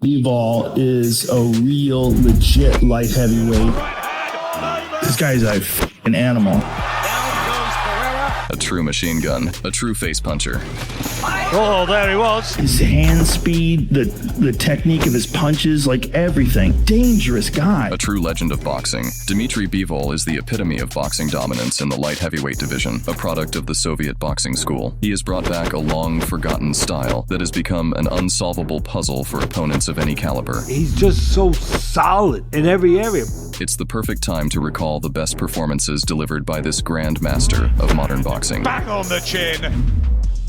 Bivol is a real legit light heavyweight. This guy's a f***ing animal. A true machine gun, a true face puncher. Oh, there he was. His hand speed, the technique of his punches, like everything. Dangerous guy. A true legend of boxing, Dmitry Bivol is the epitome of boxing dominance in the light heavyweight division, a product of the Soviet boxing school. He has brought back a long-forgotten style that has become an unsolvable puzzle for opponents of any caliber. He's just so solid in every area. It's the perfect time to recall the best performances delivered by this grandmaster of modern boxing. Back on the chin.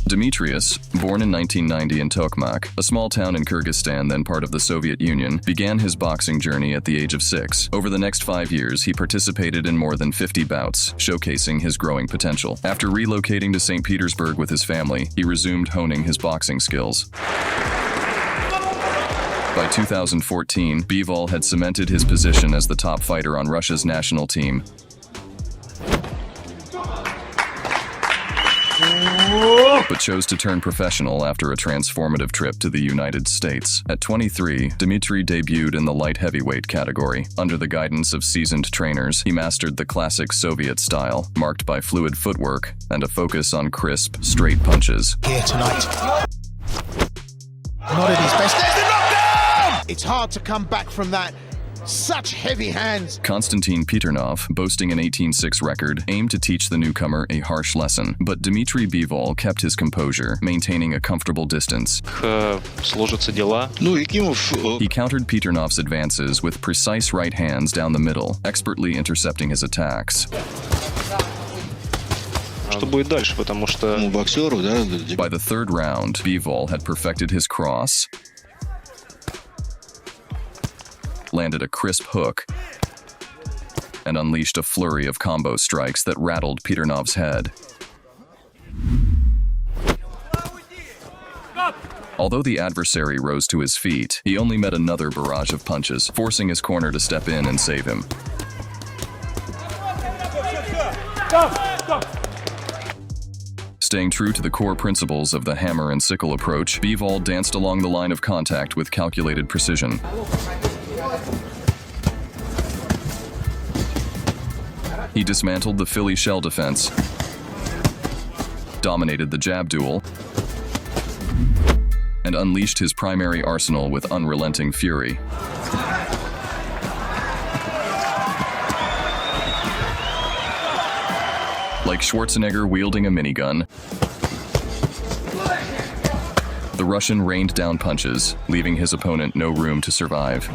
Demetrius, born in 1990 in Tokmak, a small town in Kyrgyzstan then part of the Soviet Union, began his boxing journey at the age of 6. Over the next 5 years, he participated in more than 50 bouts, showcasing his growing potential. After relocating to St. Petersburg with his family, he resumed honing his boxing skills. By 2014, Bivol had cemented his position as the top fighter on Russia's national team. But chose to turn professional after a transformative trip to the United States. At 23, Dmitry debuted in the light heavyweight category. Under the guidance of seasoned trainers, he mastered the classic Soviet style, marked by fluid footwork and a focus on crisp, straight punches. Here tonight. Not at his best. There's the knockdown! It's hard to come back from that. Such heavy hands. Konstantin Peternov, boasting an 18-6 record, aimed to teach the newcomer a harsh lesson, but Dmitry Bivol kept his composure, maintaining a comfortable distance. He countered Peternov's advances with precise right hands down the middle, expertly intercepting his attacks. By the third round, Bivol had perfected his cross, landed a crisp hook, and unleashed a flurry of combo strikes that rattled Peternov's head. Although the adversary rose to his feet, he only met another barrage of punches, forcing his corner to step in and save him. Staying true to the core principles of the hammer and sickle approach, Bivol danced along the line of contact with calculated precision. He dismantled the Philly shell defense, dominated the jab duel, and unleashed his primary arsenal with unrelenting fury. Like Schwarzenegger wielding a minigun, the Russian rained down punches, leaving his opponent no room to survive.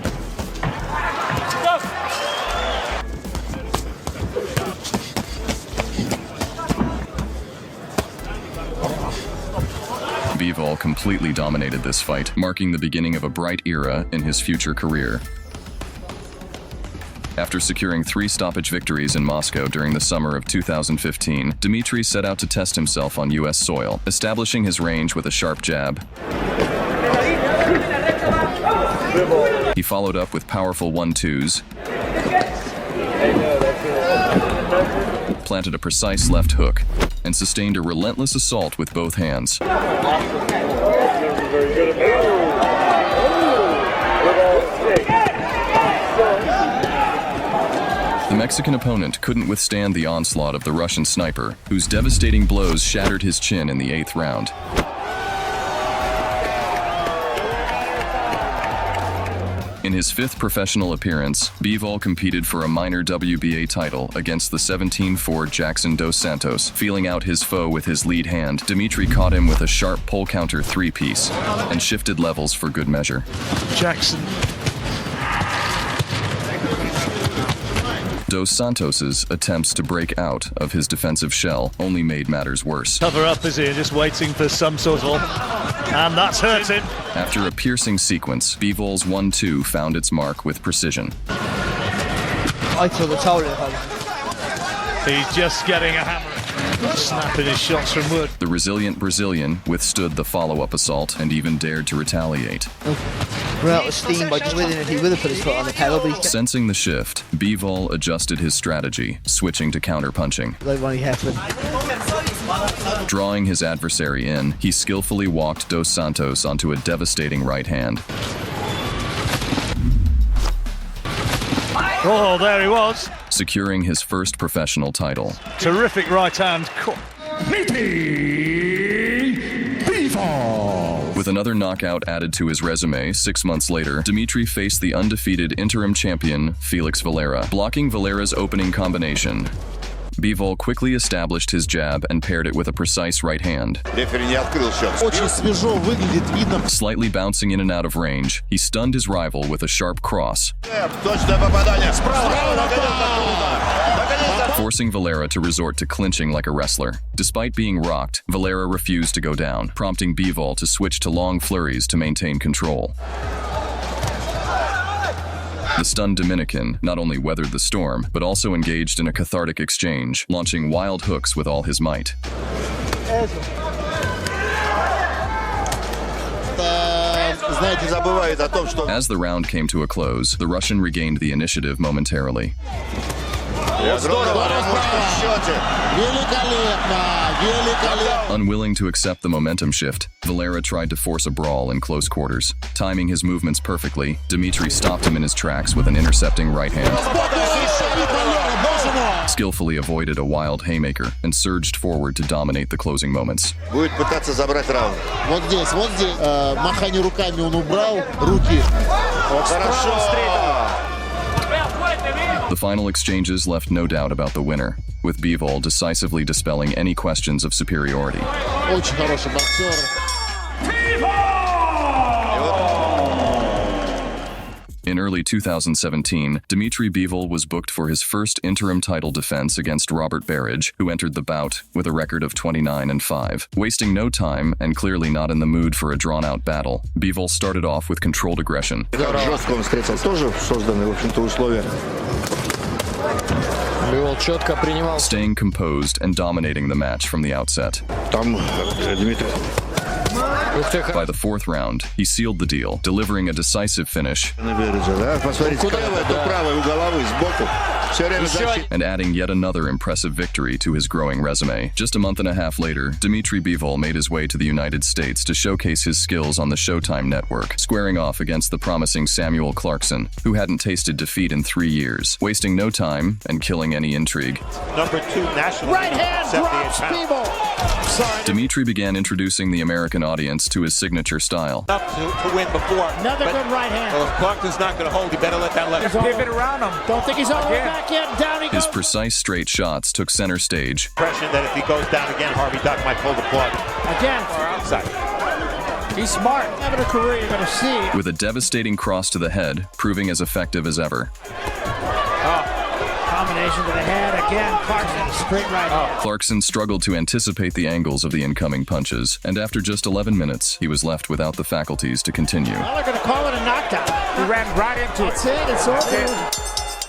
Bivol completely dominated this fight, marking the beginning of a bright era in his future career. After securing 3 stoppage victories in Moscow during the summer of 2015, Dmitry set out to test himself on U.S. soil, establishing his range with a sharp jab. He followed up with powerful 1-2s, planted a precise left hook, and sustained a relentless assault with both hands. The Mexican opponent couldn't withstand the onslaught of the Russian sniper, whose devastating blows shattered his chin in the 8th round. In his 5th professional appearance, Bivol competed for a minor WBA title against the 17-4 Jackson dos Santos. Feeling out his foe with his lead hand, Dmitry caught him with a sharp pole counter 3-piece and shifted levels for good measure. Jackson. Dos Santos's attempts to break out of his defensive shell only made matters worse. Cover up, is he? Just waiting for some sort of... And that's hurting. After a piercing sequence, Bivol's 1-2 found its mark with precision. I took the toll of him. He's just getting a hammer. Snapping his shots from wood. The resilient Brazilian withstood the follow-up assault and even dared to retaliate. Ran out of steam by just winning it. He would have put his foot on the pedal, but he... Sensing the shift, Bivol adjusted his strategy, switching to counter-punching. Like Ronnie Heflin. Drawing his adversary in, he skillfully walked Dos Santos onto a devastating right hand. Oh, there he was. securing his first professional title. Terrific right hand. Dmitry Bivol. With another knockout added to his resume, 6 months later, Dmitry faced the undefeated interim champion, Felix Valera. Blocking Valera's opening combination, Bivol quickly established his jab and paired it with a precise right hand. Очень свежо выглядит, видно. Slightly bouncing in and out of range, he stunned his rival with a sharp cross, forcing Valera to resort to clinching like a wrestler. Despite being rocked, Valera refused to go down, prompting Bivol to switch to long flurries to maintain control. The stunned Dominican not only weathered the storm, but also engaged in a cathartic exchange, launching wild hooks with all his might. As the round came to a close, the Russian regained the initiative momentarily. Unwilling to accept the momentum shift, Valera tried to force a brawl in close quarters. Timing his movements perfectly, Dmitry stopped him in his tracks with an intercepting right hand, skillfully avoided a wild haymaker, and surged forward to dominate the closing moments. Будет пытаться забрать раунд. Вот здесь. Махание руками он убрал. Руки. The final exchanges left no doubt about the winner, with Bivol decisively dispelling any questions of superiority. Очень хороший боксер. In early 2017, Dmitry Bivol was booked for his first interim title defense against Robert Barrage, who entered the bout with a record of 29-5. Wasting no time and clearly not in the mood for a drawn-out battle, Bivol started off with controlled aggression. Жестко он встретил. Тоже созданы, в общем-то, условия. Бивол четко принимал. Staying composed and dominating the match from the outset. Там Дмитрий. By the fourth round, he sealed the deal, delivering a decisive finish and adding yet another impressive victory to his growing resume. Just a month and a half later, Dmitry Bivol made his way to the United States to showcase his skills on the Showtime network, squaring off against the promising Samuel Clarkson, who hadn't tasted defeat in 3 years, wasting no time and killing any intrigue. Number 2 national. Right hand drops Bivol. Dmitry began introducing the American audience to his signature style. To win before. Another good right hand. Well, if Clarkson's not going to hold, you better let that left. Pivot around him. Don't think he's all the way back in. Down he goes. His precise straight shots took center stage. Impression that if he goes down again, Harvey Duck might pull the plug. Again. Or outside. He's smart. Having a career, you're going to see. With a devastating cross to the head, proving as effective as ever. Combination to the head. Again, Clarkson, straight right hand. Clarkson struggled to anticipate the angles of the incoming punches, and after just 11 minutes, he was left without the faculties to continue. Well, they're going to call it a knockdown. He ran right into it. That's it. It's over.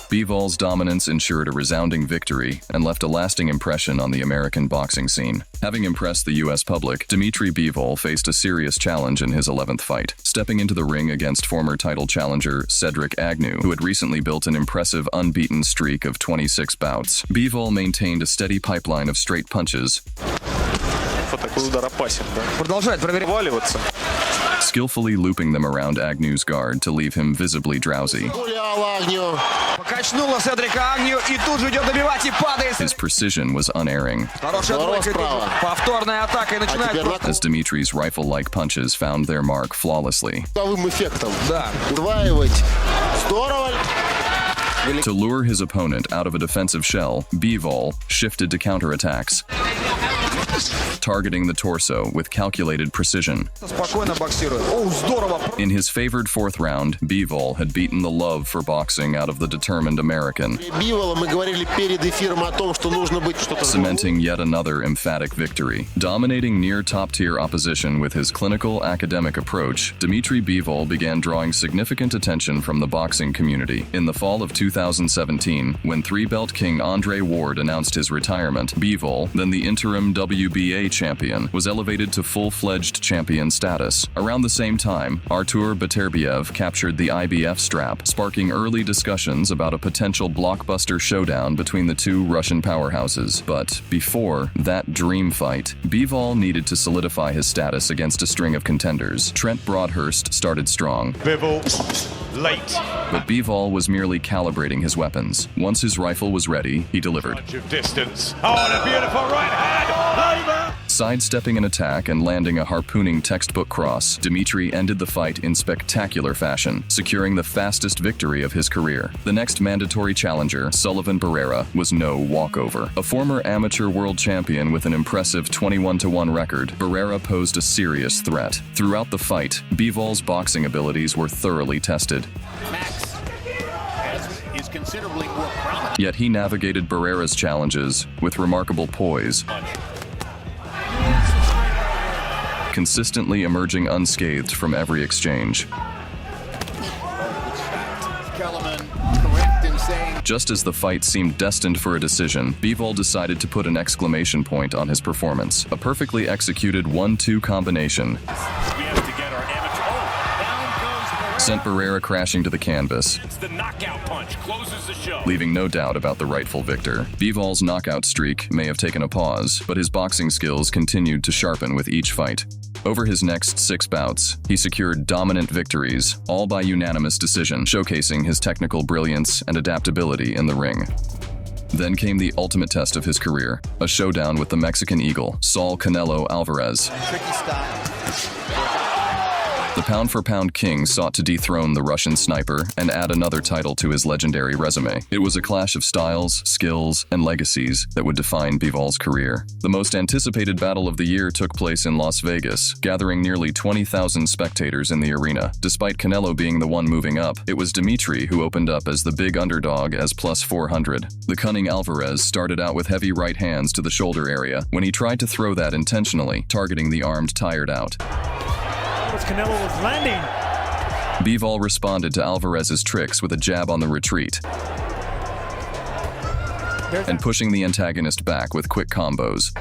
Bivol's dominance ensured a resounding victory and left a lasting impression on the American boxing scene. Having impressed the U.S. public, Dmitry Bivol faced a serious challenge in his 11th fight, stepping into the ring against former title challenger Cedric Agnew, who had recently built an impressive unbeaten streak of 26 bouts. Bivol maintained a steady pipeline of straight punches, Продолжает проверять. skillfully looping them around Agnew's guard to leave him visibly drowsy. Покачнула Седрика Агнью и тут же идет добивать и падает. His precision was unerring, Хорошая тройка. Повторная атака и начинает. as Dmitry's rifle-like punches found their mark flawlessly. Да. Удваивать. Здорово. To lure his opponent out of a defensive shell, Bivol shifted to counterattacks, targeting the torso with calculated precision. Спокойно боксирует. О, здорово. In his favored fourth round, Bivol had beaten the love for boxing out of the determined American, Бивола мы говорили перед эфиром о том, что нужно быть что-то. cementing yet another emphatic victory. Dominating near top-tier opposition with his clinical academic approach, Dmitry Bivol began drawing significant attention from the boxing community. In the fall of 2017, when three-belt king Andre Ward announced his retirement, Bivol, then the interim WBA champion, was elevated to full-fledged champion status. Around the same time, Artur Beterbiev captured the IBF strap, sparking early discussions about a potential blockbuster showdown between the two Russian powerhouses. But before that dream fight, Bivol needed to solidify his status against a string of contenders. Trent Broadhurst started strong, late. But Bivol was merely calibrating his weapons. Once his rifle was ready, he delivered. Bunch of distance. Oh, and a beautiful right hand. Over. Sidestepping an attack and landing a harpooning textbook cross, Dmitry ended the fight in spectacular fashion, securing the fastest victory of his career. The next mandatory challenger, Sullivan Barrera, was no walkover. A former amateur world champion with an impressive 21-1 record, Barrera posed a serious threat. Throughout the fight, Bivol's boxing abilities were thoroughly tested. Max is considerably more prominent. Yet he navigated Barrera's challenges with remarkable poise, consistently emerging unscathed from every exchange. Just as the fight seemed destined for a decision, Bivol decided to put an exclamation point on his performance. A perfectly executed 1-2 combination sent Barrera crashing to the canvas, leaving no doubt about the rightful victor. Bivol's knockout streak may have taken a pause, but his boxing skills continued to sharpen with each fight. Over his next 6 bouts, he secured dominant victories, all by unanimous decision, showcasing his technical brilliance and adaptability in the ring. Then came the ultimate test of his career, a showdown with the Mexican Eagle, Canelo Alvarez. Tricky style. The pound-for-pound king sought to dethrone the Russian sniper and add another title to his legendary resume. It was a clash of styles, skills, and legacies that would define Bivol's career. The most anticipated battle of the year took place in Las Vegas, gathering nearly 20,000 spectators in the arena. Despite Canelo being the one moving up, it was Dmitry who opened up as the big underdog as plus 400. The cunning Alvarez started out with heavy right hands to the shoulder area when he tried to throw that intentionally, targeting the armed tired out. Canelo was landing. Bivol responded to Alvarez's tricks with a jab on the retreat and pushing the antagonist back with quick combos.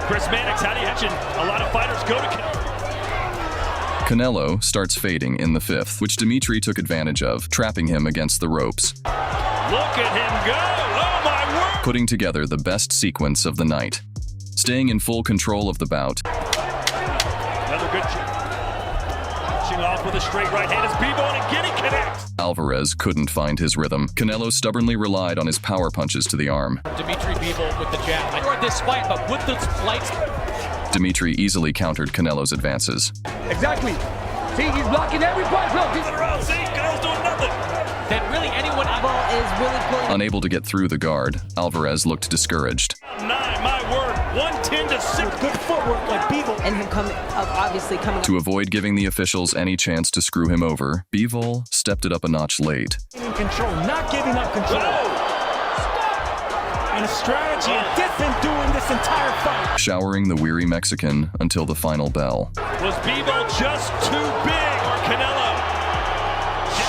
Chris Mannix, how do you mention? A lot of fighters go to Canelo. Canelo starts fading in the 5th, which Dmitry took advantage of, trapping him against the ropes. Look at him go! Oh my word! Putting together the best sequence of the night. Staying in full control of the bout, another good punching off with a straight right hand as Bivol and getting connects. Alvarez couldn't find his rhythm. Canelo stubbornly relied on his power punches to the arm. Dmitry Bivol with the jab. I heard this fight, but with the lights. Dmitry easily countered Canelo's advances. Exactly. See, he's blocking every punch. Look, he's around. See, Canelo's doing nothing. That really anyone is really pulling. Unable to get through the guard, Alvarez looked discouraged. 9, my word. 110 to 6. Good footwork like Bivol. And him obviously coming. To avoid giving the officials any chance to screw him over, Bivol stepped it up a notch late. In control, not giving up control. And a strategy different doing this entire fight. Showering the weary Mexican until the final bell. Was Bivol just too big or Canelo?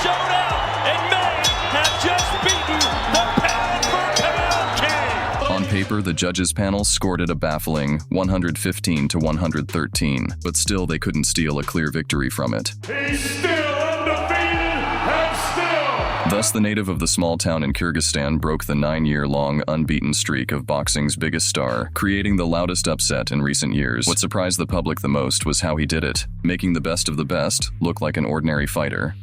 Showed out and may have just beaten the pound-for-pound king. On paper, the judges' panel scored it a baffling 115 to 113, but still they couldn't steal a clear victory from it. He's still undefeated and still. Thus, the native of the small town in Kyrgyzstan broke the 9-year-long unbeaten streak of boxing's biggest star, creating the loudest upset in recent years. What surprised the public the most was how he did it, making the best of the best look like an ordinary fighter.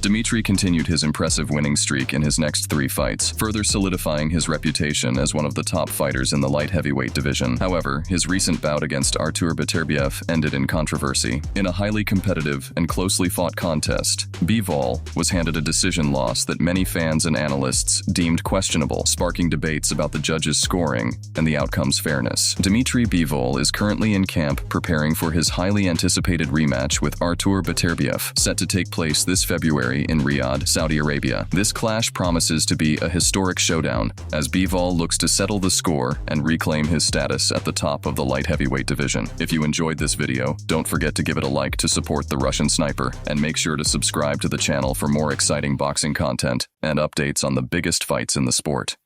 Dmitry continued his impressive winning streak in his next 3 fights, further solidifying his reputation as one of the top fighters in the light heavyweight division. However, his recent bout against Artur Beterbiev ended in controversy. In a highly competitive and closely fought contest, Bivol was handed a decision loss that many fans and analysts deemed questionable, sparking debates about the judges' scoring and the outcome's fairness. Dmitry Bivol is currently in camp preparing for his highly anticipated rematch with Artur Beterbiev, set to take place this February in Riyadh, Saudi Arabia. This clash promises to be a historic showdown as Bivol looks to settle the score and reclaim his status at the top of the light heavyweight division. If you enjoyed this video, don't forget to give it a like to support the Russian sniper, and make sure to subscribe to the channel for more exciting boxing content and updates on the biggest fights in the sport.